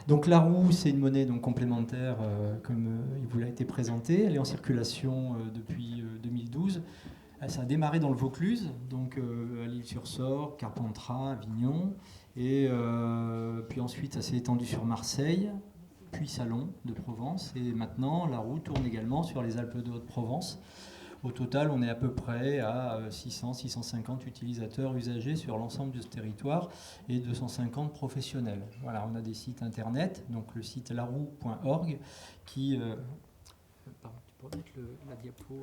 Donc la roue, c'est une monnaie donc, complémentaire, comme il vous a été présenté. Elle est en circulation depuis 2012. Ça a démarré dans le Vaucluse, donc à l'Île-sur-Sorgue, Carpentras, Avignon. Et puis ensuite, ça s'est étendu sur Marseille, puis Salon de Provence. Et maintenant, la roue tourne également sur les Alpes de Haute-Provence. Au total, on est à peu près à 600-650 utilisateurs usagers sur l'ensemble de ce territoire et 250 professionnels. Voilà, on a des sites internet, donc le site laroue.org qui... pardon, tu pourrais mettre la diapo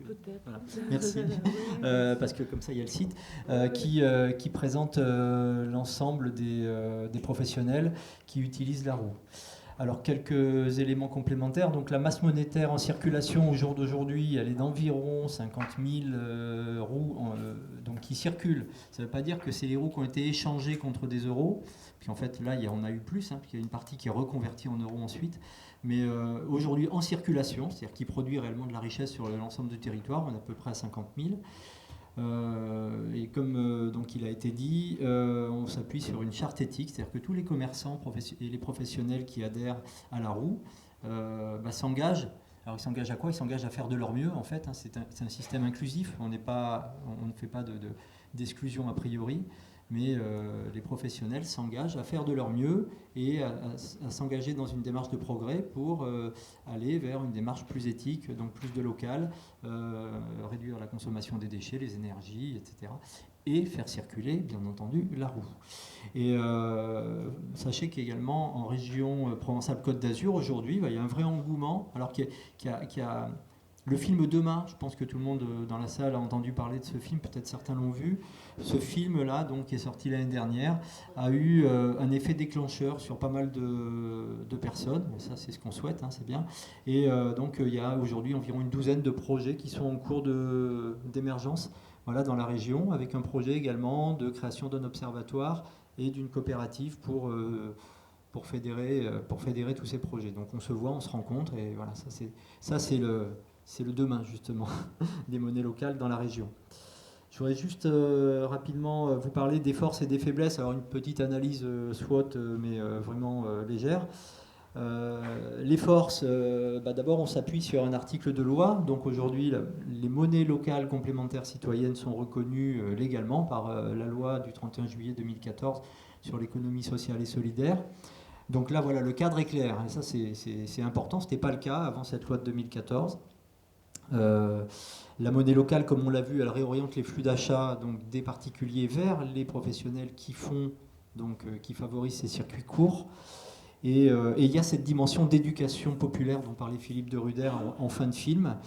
Peut-être. Voilà. Merci, parce que comme ça il y a le site qui présente l'ensemble des professionnels qui utilisent la roue. Alors quelques éléments complémentaires. Donc la masse monétaire en circulation au jour d'aujourd'hui, elle est d'environ 50 000 roues donc qui circulent. Ça ne veut pas dire que c'est les roues qui ont été échangées contre des euros. Puis en fait là on a eu plus, puis il y a une partie qui est reconvertie en euros ensuite. Mais aujourd'hui en circulation, c'est-à-dire qui produit réellement de la richesse sur l'ensemble du territoire, on est à peu près à 50 000. Et comme donc il a été dit, on s'appuie sur une charte éthique, c'est-à-dire que tous les commerçants et les professionnels qui adhèrent à la roue s'engagent. Alors ils s'engagent à quoi? Ils s'engagent à faire de leur mieux en fait. C'est un système inclusif, on ne fait pas d'exclusion a priori. Mais les professionnels s'engagent à faire de leur mieux et à s'engager dans une démarche de progrès pour aller vers une démarche plus éthique, donc plus de local, réduire la consommation des déchets, les énergies, etc. Et faire circuler, bien entendu, la roue. Et sachez qu'également en région Provence-Alpes-Côte d'Azur, aujourd'hui, il y a un vrai engouement, alors qu'il y a le film Demain, je pense que tout le monde dans la salle a entendu parler de ce film, peut-être certains l'ont vu. Ce film-là, donc, qui est sorti l'année dernière, a eu un effet déclencheur sur pas mal de personnes. Et ça, c'est ce qu'on souhaite, c'est bien. Et donc, il y a aujourd'hui environ une douzaine de projets qui sont en cours d'émergence dans la région, avec un projet également de création d'un observatoire et d'une coopérative pour fédérer tous ces projets. Donc, on se voit, on se rencontre, et voilà, ça, c'est le demain, justement, des monnaies locales dans la région. Je voudrais juste rapidement vous parler des forces et des faiblesses. Alors, une petite analyse SWOT, mais vraiment légère. Les forces, d'abord, on s'appuie sur un article de loi. Donc, aujourd'hui, les monnaies locales complémentaires citoyennes sont reconnues légalement par la loi du 31 juillet 2014 sur l'économie sociale et solidaire. Donc là, voilà, le cadre est clair. Et ça, c'est important. Ce n'était pas le cas avant cette loi de 2014. La monnaie locale, comme on l'a vu, elle réoriente les flux d'achat donc des particuliers vers les professionnels qui favorisent ces circuits courts. Et il y a cette dimension d'éducation populaire dont parlait Philippe de Ruder en fin de film.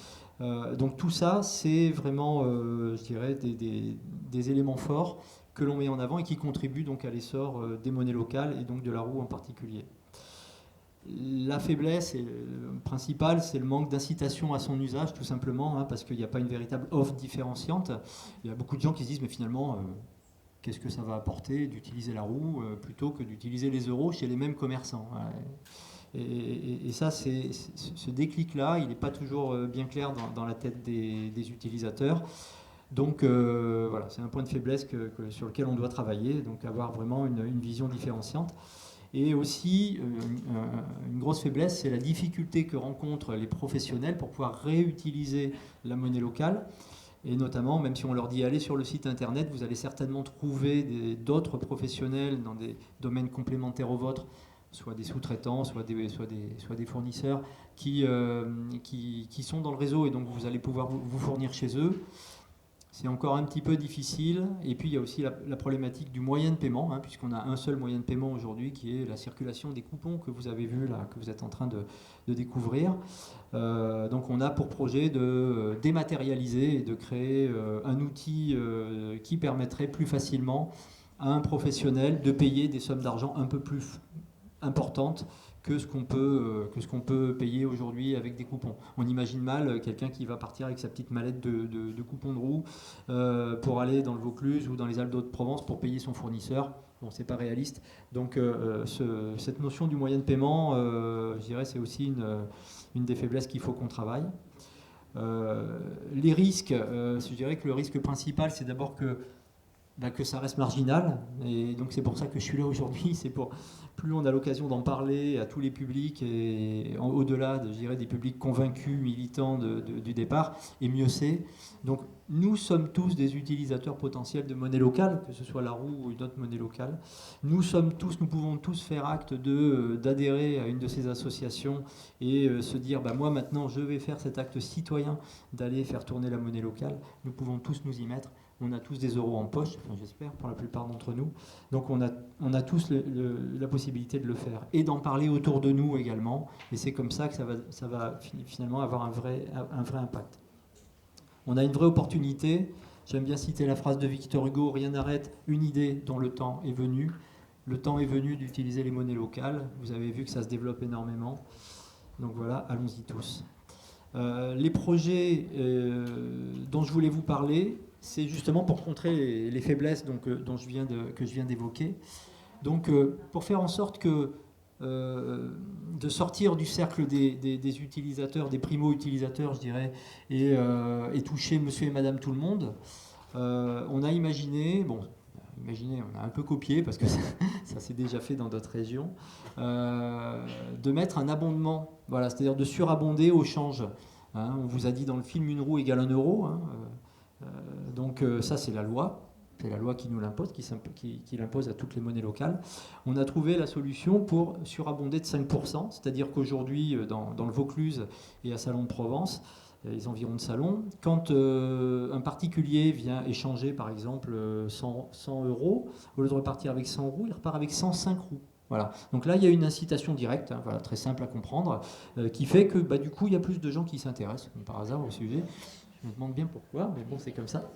Donc tout ça, c'est vraiment, je dirais, des éléments forts que l'on met en avant et qui contribuent donc à l'essor des monnaies locales et donc de la roue en particulier. La faiblesse principale, c'est le manque d'incitation à son usage, tout simplement, parce qu'il n'y a pas une véritable offre différenciante. Il y a beaucoup de gens qui se disent, mais finalement, qu'est-ce que ça va apporter d'utiliser la roue plutôt que d'utiliser les euros chez les mêmes commerçants. Et ça, ce déclic-là, il n'est pas toujours bien clair dans la tête des utilisateurs. Donc voilà, c'est un point de faiblesse sur lequel on doit travailler, donc avoir vraiment une vision différenciante. Et aussi, une grosse faiblesse, c'est la difficulté que rencontrent les professionnels pour pouvoir réutiliser la monnaie locale. Et notamment, même si on leur dit allez sur le site internet, vous allez certainement trouver d'autres professionnels dans des domaines complémentaires aux vôtres, soit des sous-traitants, soit des fournisseurs qui sont dans le réseau et donc vous allez pouvoir vous fournir chez eux. C'est encore un petit peu difficile. Et puis il y a aussi la problématique du moyen de paiement, puisqu'on a un seul moyen de paiement aujourd'hui qui est la circulation des coupons que vous avez vu là, que vous êtes en train de découvrir. Donc on a pour projet de dématérialiser et de créer un outil qui permettrait plus facilement à un professionnel de payer des sommes d'argent un peu plus importantes que ce qu'on peut payer aujourd'hui avec des coupons. On imagine mal quelqu'un qui va partir avec sa petite mallette de coupons de roue pour aller dans le Vaucluse ou dans les Alpes de Haute-Provence pour payer son fournisseur. Bon, c'est pas réaliste. Donc cette notion du moyen de paiement, je dirais, c'est aussi une des faiblesses qu'il faut qu'on travaille. Les risques, je dirais que le risque principal, c'est d'abord que que ça reste marginal. Et donc c'est pour ça que je suis là aujourd'hui. C'est pour plus on a l'occasion d'en parler à tous les publics et au-delà, je dirais, des publics convaincus, militants du départ, et mieux c'est. Donc nous sommes tous des utilisateurs potentiels de monnaie locale, que ce soit la roue ou une autre monnaie locale. Nous pouvons tous faire acte d'adhérer à une de ces associations et se dire, moi maintenant je vais faire cet acte citoyen d'aller faire tourner la monnaie locale. Nous pouvons tous nous y mettre. On a tous des euros en poche, enfin, j'espère, pour la plupart d'entre nous. Donc on a tous la possibilité de le faire. Et d'en parler autour de nous également. Et c'est comme ça que ça va finalement avoir un vrai impact. On a une vraie opportunité. J'aime bien citer la phrase de Victor Hugo, rien n'arrête une idée dont le temps est venu. Le temps est venu d'utiliser les monnaies locales. Vous avez vu que ça se développe énormément. Donc voilà, allons-y tous. Les projets dont je voulais vous parler, c'est justement pour contrer les faiblesses que je viens d'évoquer. Donc, pour faire en sorte de sortir du cercle des utilisateurs, des primo-utilisateurs, je dirais, et toucher monsieur et madame tout le monde, on a imaginé, on a un peu copié parce que ça s'est déjà fait dans d'autres régions, de mettre un abondement, voilà, c'est-à-dire de surabonder au change. On vous a dit dans le film une roue égale 1 euro. Donc ça c'est la loi. C'est la loi qui nous l'impose, qui l'impose à toutes les monnaies locales. On a trouvé la solution pour surabonder de 5%, c'est-à-dire qu'aujourd'hui, dans le Vaucluse et à Salon de Provence, les environs de Salon, quand un particulier vient échanger par exemple 100 euros, au lieu de repartir avec 100 roues, il repart avec 105 roues. Voilà. Donc là, il y a une incitation directe, voilà, très simple à comprendre, qui fait que du coup, il y a plus de gens qui s'intéressent, comme par hasard, au sujet. Je me demande bien pourquoi, mais bon, c'est comme ça.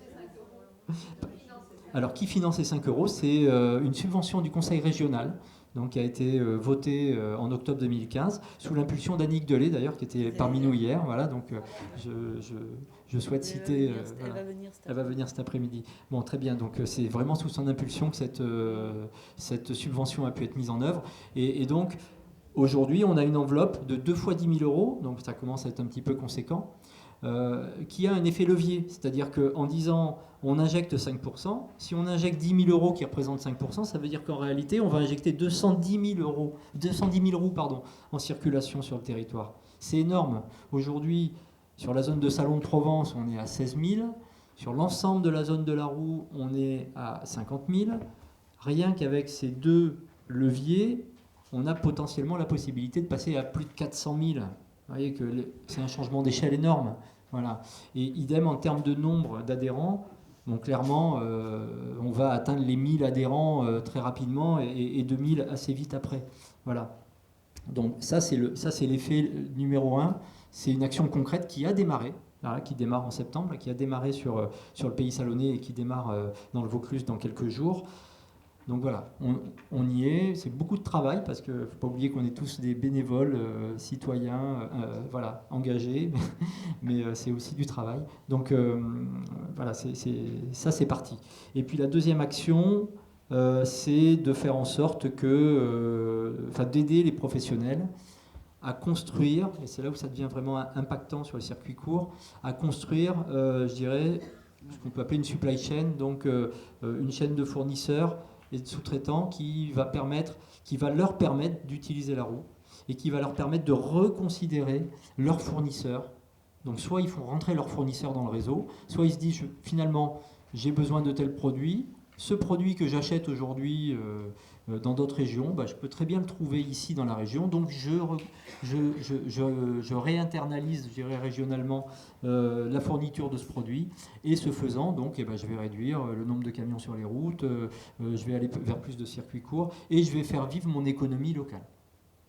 Alors, qui finance ces 5 euros? C'est une subvention du Conseil régional, donc, qui a été votée en octobre 2015, sous l'impulsion d'Annick Delay, d'ailleurs, qui était parmi nous hier. Voilà, donc je souhaite citer... Elle va venir cet après-midi. Bon, très bien, donc c'est vraiment sous son impulsion que cette subvention a pu être mise en œuvre. Et donc, aujourd'hui, on a une enveloppe de 2 fois 10 000 euros, donc ça commence à être un petit peu conséquent, qui a un effet levier, c'est-à-dire qu'en disant on injecte 5%, si on injecte 10 000 euros qui représentent 5%, ça veut dire qu'en réalité on va injecter 210 000 roues en circulation sur le territoire. C'est énorme. Aujourd'hui, sur la zone de Salon de Provence, on est à 16 000. Sur l'ensemble de la zone de la roue, on est à 50 000. Rien qu'avec ces deux leviers, on a potentiellement la possibilité de passer à plus de 400 000. Vous voyez que c'est un changement d'échelle énorme. Voilà. Et idem en termes de nombre d'adhérents. Donc clairement, on va atteindre les 1000 adhérents très rapidement et 2000 assez vite après. Voilà. Donc ça, c'est l'effet numéro 1. C'est une action concrète qui a démarré, là, qui démarre en septembre, qui a démarré sur le pays salonnais et qui démarre dans le Vaucluse dans quelques jours. Donc voilà, on y est. C'est beaucoup de travail parce qu'il ne faut pas oublier qu'on est tous des bénévoles, citoyens, voilà, engagés, mais c'est aussi du travail. Donc voilà, ça c'est parti. Et puis la deuxième action, c'est de faire en sorte d'aider les professionnels à construire, et c'est là où ça devient vraiment impactant sur les circuits courts, à construire, je dirais, ce qu'on peut appeler une supply chain, donc une chaîne de fournisseurs et de sous-traitants qui va leur permettre d'utiliser la roue et qui va leur permettre de reconsidérer leurs fournisseurs. Donc soit ils font rentrer leurs fournisseurs dans le réseau, soit ils se disent finalement j'ai besoin de tel produit, ce produit que j'achète aujourd'hui dans d'autres régions, je peux très bien le trouver ici dans la région, donc je réinternalise, je dirais régionalement, la fourniture de ce produit, et ce faisant, donc, je vais réduire le nombre de camions sur les routes, je vais aller vers plus de circuits courts, et je vais faire vivre mon économie locale.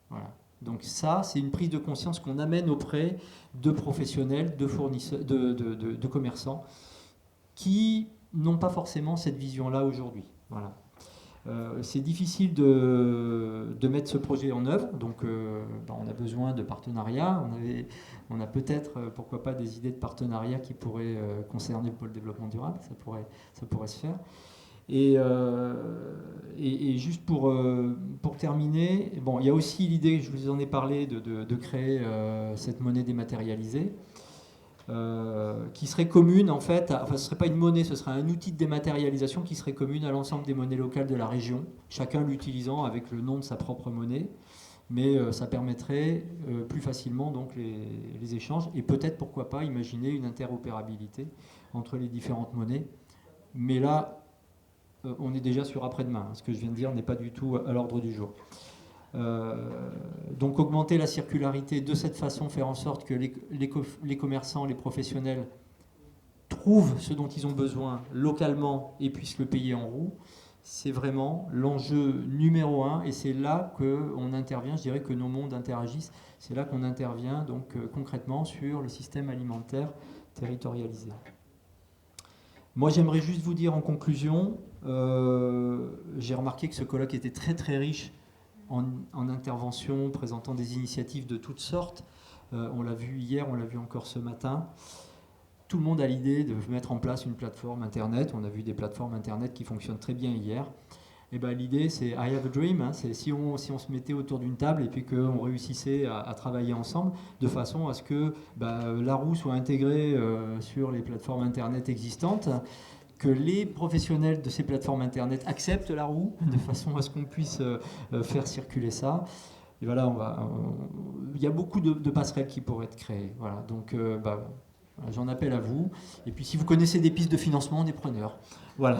Voilà. Donc ça, c'est une prise de conscience qu'on amène auprès de professionnels, de fournisseurs, de commerçants, qui n'ont pas forcément cette vision-là aujourd'hui. Voilà. C'est difficile de mettre ce projet en œuvre, donc on a besoin de partenariats. On a peut-être, pourquoi pas, des idées de partenariats qui pourraient concerner le pôle développement durable, ça pourrait se faire. Et juste pour terminer, il y a aussi l'idée, je vous en ai parlé, de créer cette monnaie dématérialisée. qui serait commune en fait, enfin ce ne serait pas une monnaie, ce serait un outil de dématérialisation qui serait commune à l'ensemble des monnaies locales de la région, chacun l'utilisant avec le nom de sa propre monnaie, mais ça permettrait plus facilement donc les échanges et peut-être pourquoi pas imaginer une interopérabilité entre les différentes monnaies. Mais là, on est déjà sur après-demain, ce que je viens de dire n'est pas du tout à l'ordre du jour. Donc augmenter la circularité de cette façon, faire en sorte que les commerçants, les professionnels trouvent ce dont ils ont besoin localement et puissent le payer en roue, c'est vraiment l'enjeu numéro un et c'est là qu'on intervient, je dirais que nos mondes interagissent, c'est là qu'on intervient donc concrètement sur le système alimentaire territorialisé. Moi j'aimerais juste vous dire en conclusion, j'ai remarqué que ce colloque était très très riche en interventions, présentant des initiatives de toutes sortes. On l'a vu hier, on l'a vu encore ce matin. Tout le monde a l'idée de mettre en place une plateforme Internet. On a vu des plateformes Internet qui fonctionnent très bien hier. Et ben, l'idée, c'est I have a dream. Hein, c'est si on se mettait autour d'une table et puis qu'on réussissait à travailler ensemble de façon à ce que la roue soit intégrée sur les plateformes Internet existantes, que les professionnels de ces plateformes Internet acceptent la roue de façon à ce qu'on puisse faire circuler ça. Et voilà, il y a beaucoup de passerelles qui pourraient être créées. Voilà, donc j'en appelle à vous. Et puis si vous connaissez des pistes de financement, des preneurs. Voilà.